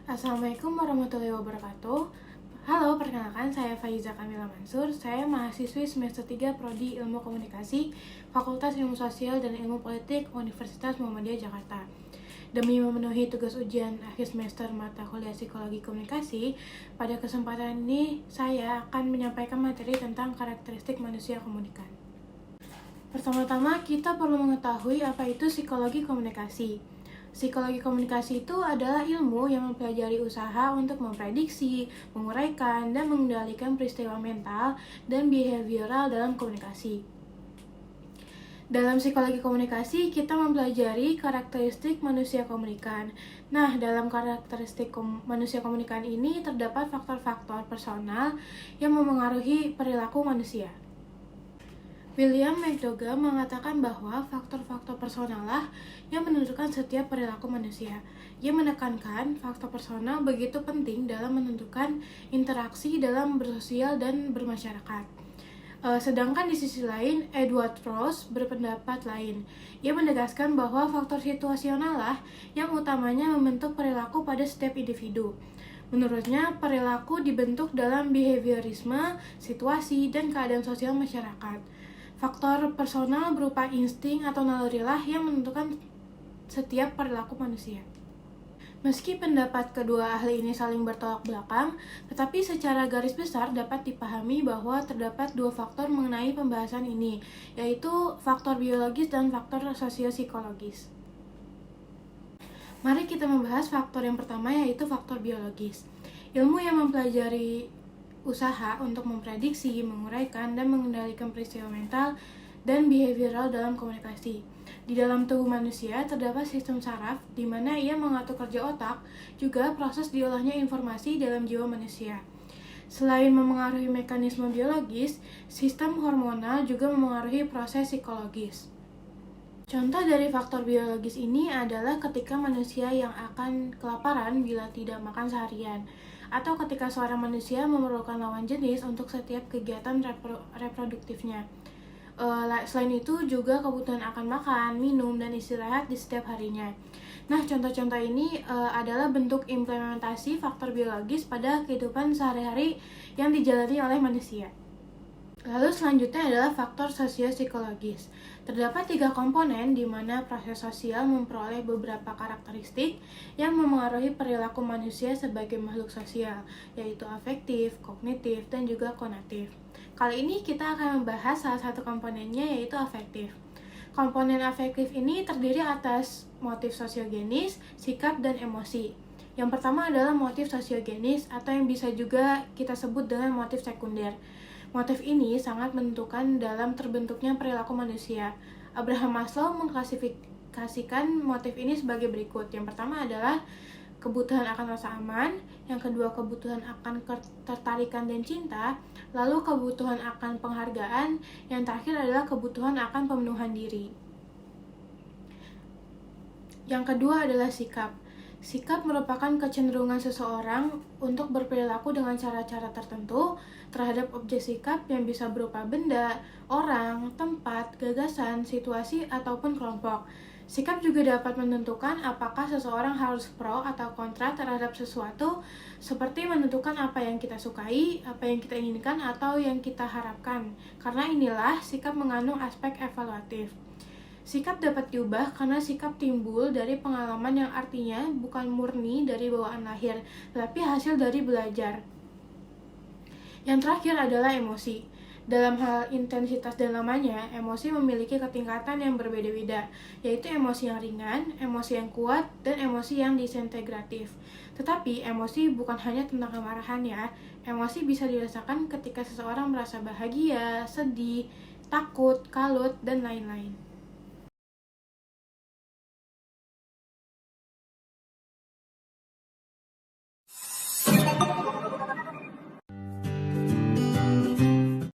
Assalamualaikum warahmatullahi wabarakatuh. Halo, perkenalkan saya Faiza Kamila Mansur. Saya mahasiswi semester 3 Prodi Ilmu Komunikasi, Fakultas Ilmu Sosial dan Ilmu Politik, Universitas Muhammadiyah Jakarta. Demi memenuhi tugas ujian akhir semester mata kuliah Psikologi Komunikasi, pada kesempatan ini saya akan menyampaikan materi tentang karakteristik manusia komunikan. Pertama-tama, kita perlu mengetahui apa itu psikologi komunikasi. Psikologi komunikasi itu adalah ilmu yang mempelajari usaha untuk memprediksi, menguraikan, dan mengendalikan peristiwa mental dan behavioral dalam komunikasi. Dalam psikologi komunikasi, kita mempelajari karakteristik manusia komunikan. Nah, dalam karakteristik manusia komunikan ini terdapat faktor-faktor personal yang memengaruhi perilaku manusia. William McDougall mengatakan bahwa faktor-faktor personal lah yang menentukan setiap perilaku manusia. Ia menekankan faktor personal begitu penting dalam menentukan interaksi dalam bersosial dan bermasyarakat. Sedangkan di sisi lain, Edward Ross berpendapat lain. Ia menegaskan bahwa faktor situasional lah yang utamanya membentuk perilaku pada setiap individu. Menurutnya, perilaku dibentuk dalam behaviorisme, situasi, dan keadaan sosial masyarakat. Faktor personal berupa insting atau nalurilah yang menentukan setiap perilaku manusia. Meski pendapat kedua ahli ini saling bertolak belakang, tetapi secara garis besar dapat dipahami bahwa terdapat dua faktor mengenai pembahasan ini, yaitu faktor biologis dan faktor sosiopsikologis. Mari kita membahas faktor yang pertama, yaitu faktor biologis. Ilmu yang mempelajari usaha untuk memprediksi, menguraikan, dan mengendalikan peristiwa mental dan behavioral dalam komunikasi. Di dalam tubuh manusia terdapat sistem saraf di mana ia mengatur kerja otak, juga proses diolahnya informasi dalam jiwa manusia. Selain memengaruhi mekanisme biologis, sistem hormonal juga memengaruhi proses psikologis. Contoh dari faktor biologis ini adalah ketika manusia yang akan kelaparan bila tidak makan seharian, atau ketika seorang manusia memerlukan lawan jenis untuk setiap kegiatan reproduktifnya. Selain itu juga kebutuhan akan makan, minum, dan istirahat di setiap harinya. Nah, contoh-contoh ini adalah bentuk implementasi faktor biologis pada kehidupan sehari-hari yang dijalani oleh manusia. Lalu selanjutnya adalah faktor sosiopsikologis. Terdapat 3 komponen di mana proses sosial memperoleh beberapa karakteristik yang memengaruhi perilaku manusia sebagai makhluk sosial, yaitu afektif, kognitif, dan juga konatif. Kali ini kita akan membahas salah satu komponennya, yaitu afektif. Komponen afektif ini terdiri atas motif sosiogenis, sikap, dan emosi. Yang pertama adalah motif sosiogenis atau yang bisa juga kita sebut dengan motif sekunder. Motif ini sangat menentukan dalam terbentuknya perilaku manusia. Abraham Maslow mengklasifikasikan motif ini sebagai berikut. Yang pertama adalah kebutuhan akan rasa aman, yang kedua kebutuhan akan ketertarikan dan cinta, lalu kebutuhan akan penghargaan, yang terakhir adalah kebutuhan akan pemenuhan diri. Yang kedua adalah sikap. Sikap merupakan kecenderungan seseorang untuk berperilaku dengan cara-cara tertentu terhadap objek sikap yang bisa berupa benda, orang, tempat, gagasan, situasi, ataupun kelompok. Sikap juga dapat menentukan apakah seseorang harus pro atau kontra terhadap sesuatu, seperti menentukan apa yang kita sukai, apa yang kita inginkan, atau yang kita harapkan. Karena inilah sikap mengandung aspek evaluatif. Sikap dapat diubah karena sikap timbul dari pengalaman yang artinya bukan murni dari bawaan lahir, tetapi hasil dari belajar. Yang terakhir adalah emosi. Dalam hal intensitas dan lamanya, emosi memiliki ketingkatan yang berbeda-beda, yaitu emosi yang ringan, emosi yang kuat, dan emosi yang disintegratif. Tetapi emosi bukan hanya tentang kemarahan ya, emosi bisa dirasakan ketika seseorang merasa bahagia, sedih, takut, kalut, dan lain-lain.